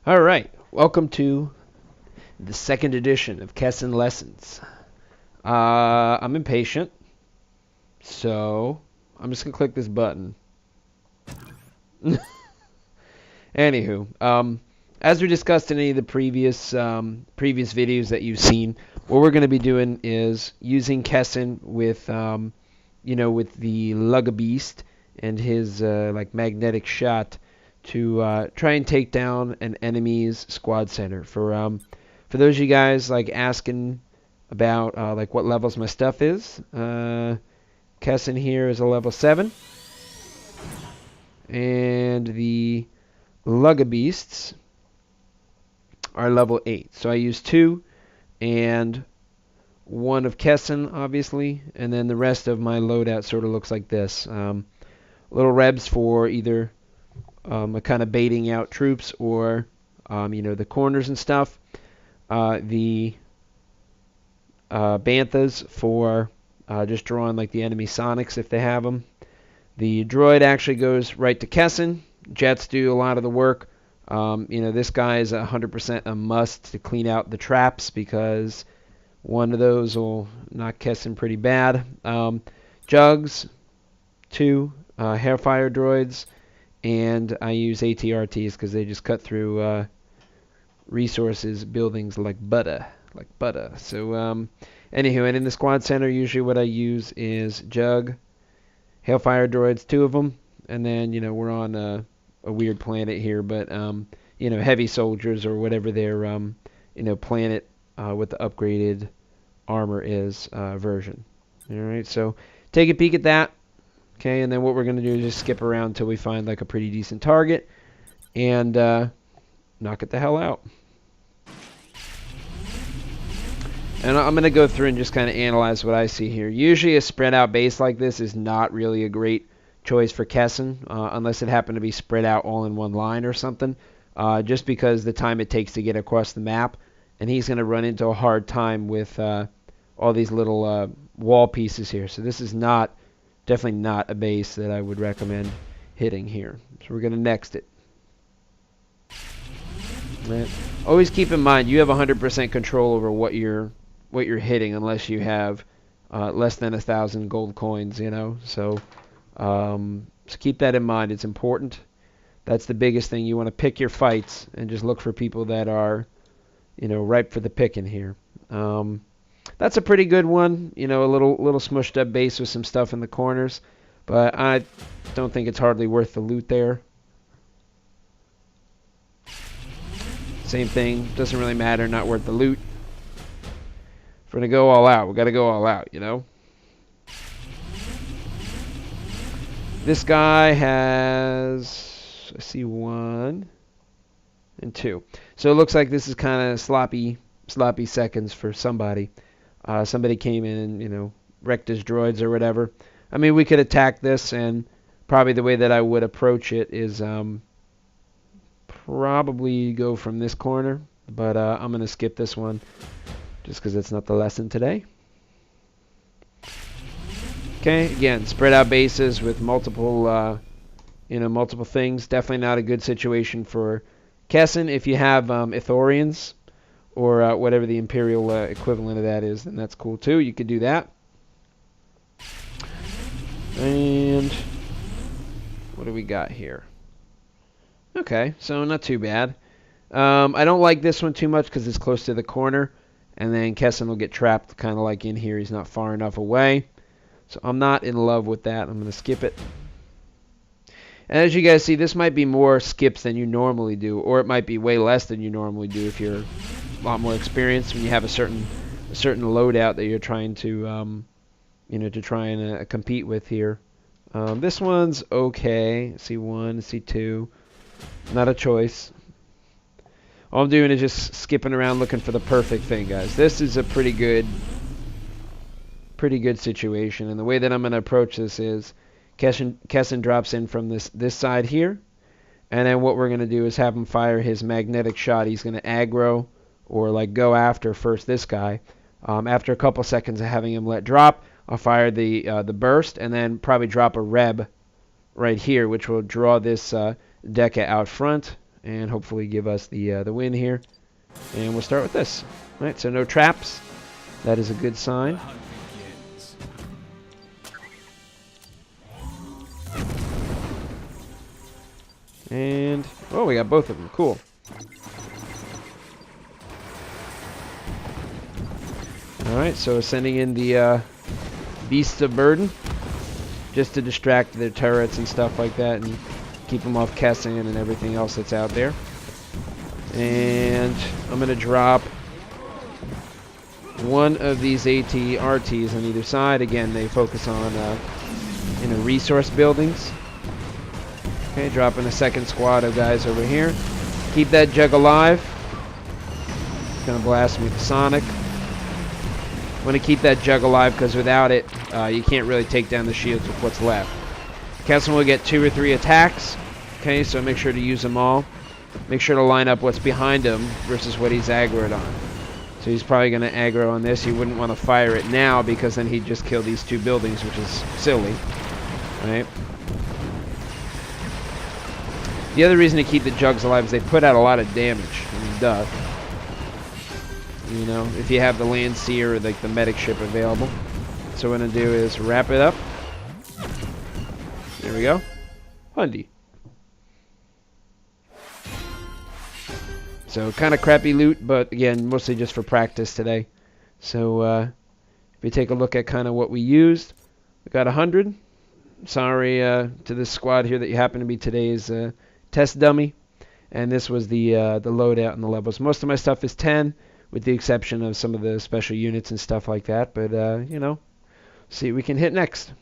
All right, welcome to the second edition of Kessen Lessons. I'm impatient, so I'm just gonna click this button. Anywho, as we discussed in any of the previous videos that you've seen, what we're going to be doing is using Kessen with with the Luggebeest and his like magnetic shot to try and take down an enemy's squad center. For those of you guys like asking about like what levels my stuff is, Kessen here is a level 7, and the Luggebeests are level 8. So I use 2 and 1 of Kessen, obviously, and then the rest of my loadout sort of looks like this. Little rebs for either a kind of baiting out troops or the corners and stuff. The Banthas for just drawing like the enemy Sonics if they have them. The droid actually goes right to Kessen. Jets do a lot of the work. This guy is 100% a must to clean out the traps because one of those will knock Kessen pretty bad. Jugs, 2 Hairfire droids, and I use ATRTs because they just cut through resources, buildings like butter. So, anywho, and in the squad center, usually what I use is Jug, Hailfire droids, 2 of them, and then, we're on a weird planet here, but, heavy soldiers or whatever their, planet with the upgraded armor is version. All right, so take a peek at that. Okay, and then what we're going to do is just skip around until we find like a pretty decent target and knock it the hell out. And I'm going to go through and just kind of analyze what I see here. Usually a spread out base like this is not really a great choice for Kessen, unless it happened to be spread out all in one line or something, just because the time it takes to get across the map, and he's going to run into a hard time with all these little wall pieces here. So this is definitely not a base that I would recommend hitting here. So we're going to next it. Right. Always keep in mind you have 100% control over what you're hitting, unless you have less than 1,000 gold coins, So keep that in mind. It's important. That's the biggest thing. You want to pick your fights and just look for people that are, ripe for the picking here. That's a pretty good one. A little smushed up base with some stuff in the corners, but I don't think it's hardly worth the loot there. Same thing. Doesn't really matter. Not worth the loot. If we're going to go all out, we got to go all out, This guy has, I see 1 and 2. So it looks like this is kind of sloppy seconds for somebody. Somebody came in and, wrecked his droids or whatever. I mean, we could attack this, and probably the way that I would approach it is probably go from this corner. But I'm going to skip this one just because it's not the lesson today. Okay, again, spread out bases with multiple things. Definitely not a good situation for Kessen. If you have Ithorians or whatever the Imperial equivalent of that is, then that's cool too. You could do that. And what do we got here? Okay, so not too bad. I don't like this one too much because it's close to the corner, and then Kessen will get trapped kind of like in here. He's not far enough away. So I'm not in love with that. I'm going to skip it. And as you guys see, this might be more skips than you normally do, or it might be way less than you normally do if you're a lot more experienced when you have a certain loadout that you're trying to try and compete with here. This one's okay. C1, C2, not a choice. All I'm doing is just skipping around looking for the perfect thing, guys. This is a pretty good situation, and the way that I'm going to approach this is Kessen drops in from this side here, and then what we're going to do is have him fire his magnetic shot. He's going to aggro or like go after first this guy. After a couple seconds of having him let drop, I'll fire the burst and then probably drop a Reb right here, which will draw this Deca out front, and hopefully give us the win here. And we'll start with this. All right, so no traps. That is a good sign. And, oh, we got both of them. Cool. Alright, so sending in the Beasts of Burden, just to distract their turrets and stuff like that, and keep them off Kessen and everything else that's out there. And I'm going to drop one of these AT-RTs on either side. Again, they focus on resource buildings. Okay, dropping a second squad of guys over here. Keep that Jug alive. It's going to blast me with Sonic. I want to keep that Jug alive because without it, you can't really take down the shields with what's left. Kessen will get 2 or 3 attacks. Okay, so make sure to use them all. Make sure to line up what's behind him versus what he's aggroed on. So he's probably going to aggro on this. You wouldn't want to fire it now because then he'd just kill these 2 buildings, which is silly. Right? The other reason to keep the Jugs alive is they put out a lot of damage. I mean, duh. You know, if you have the Landseer or like the medic ship available. So what I'm going to do is wrap it up. There we go. Hundy. So kind of crappy loot, but again, mostly just for practice today. So if we take a look at kind of what we used, we got 100. Sorry to this squad here that you happen to be today's test dummy. And this was the loadout and the levels. Most of my stuff is 10, with the exception of some of the special units and stuff like that. But, you know, see what we can hit next.